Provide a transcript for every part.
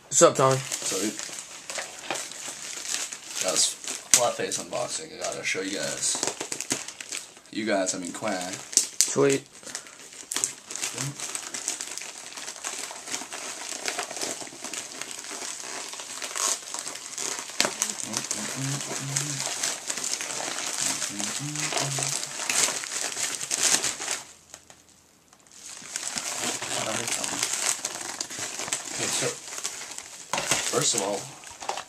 What's up, Tommy? So, that was FlatFace unboxing. I gotta show you guys. You guys, I mean Quan. Sweet. Okay, so first of all,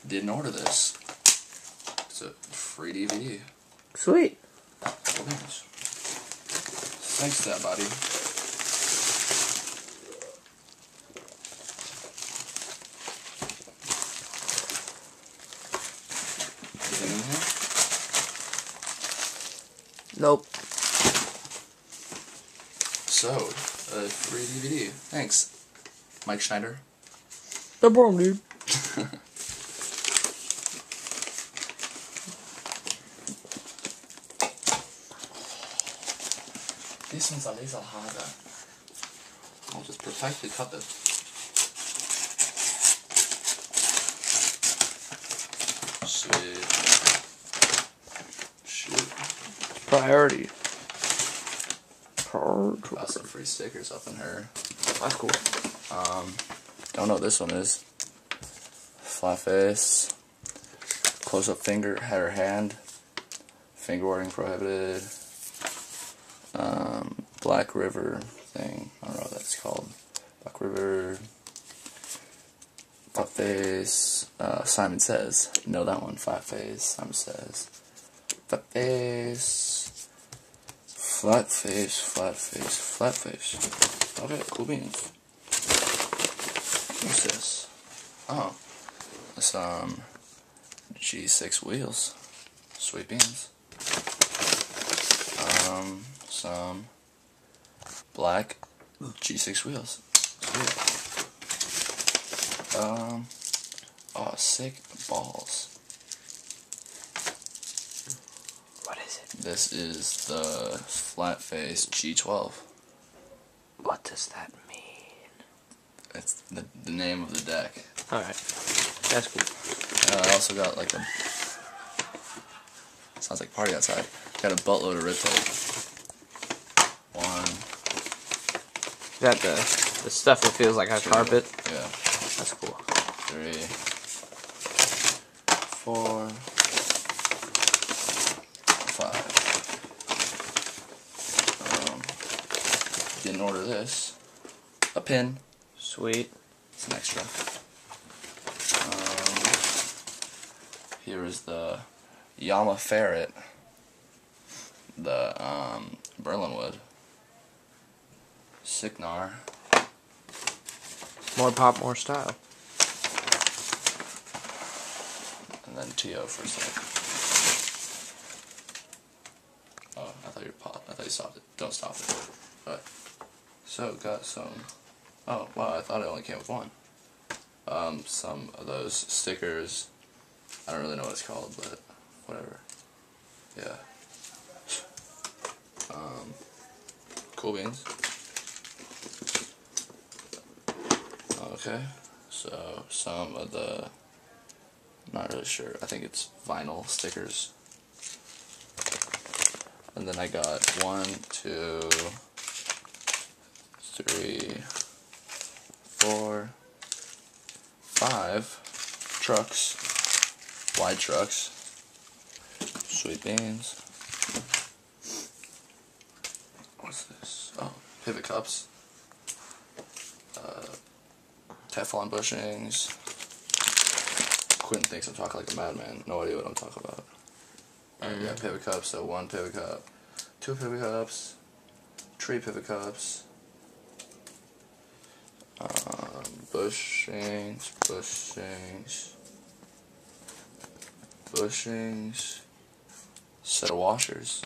didn't order this. It's a free DVD. Sweet. Cool beans. Thanks to that, buddy. Anything in here? Nope. So, a free DVD. Thanks, Mike Schneider. No problem, dude. Die sind so laserhager. I'll just perfectly cut it. Sweet. Shoot. Priority. Got some free stickers up in her. That's cool. Don't know what this one is. FlatFace. Close up finger, head or hand. Finger wording prohibited. Black River thing. I don't know what that's called. Black River. FlatFace. Simon Says. Know that one. FlatFace. Simon Says. FlatFace. FlatFace. FlatFace. FlatFace. Okay, cool beans. What's this? Oh. Some G6 wheels. Sweet beans. Some black G6 wheels. Sweet. Oh, sick balls. What is it? This is the FlatFace G12. What does that mean? It's the name of the deck. Alright. That's cool. I also got like a... Sounds like a party outside. Got a buttload of rip tape. One. Is that the stuff that feels like a carpet? Yeah. That's cool. 3, 4, 5. Didn't order this. A pin. Sweet. It's an extra. Here is the Yama Ferret. The Berlin wood. Signar. More pop, more style. And then T.O. for a sec. Oh, I thought you were pop. I thought you stopped it. Don't stop it. But so got some. Oh wow, I thought it only came with one. Some of those stickers. I don't really know what it's called, but whatever. Yeah. Cool beans. Okay, so some of the, not really sure, I think it's vinyl stickers. And then I got 1, 2, 3, 4, 5 trucks, wide trucks, sweet beans. What's this? Oh, pivot cups. Teflon bushings. Quentin thinks I'm talking like a madman. No idea what I'm talking about. Yeah, pivot cups. So 1 pivot cup, 2 pivot cups, 3 pivot cups. Bushings, set of washers,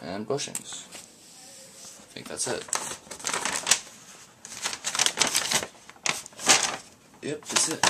and bushings. I think that's it. Yep, that's it.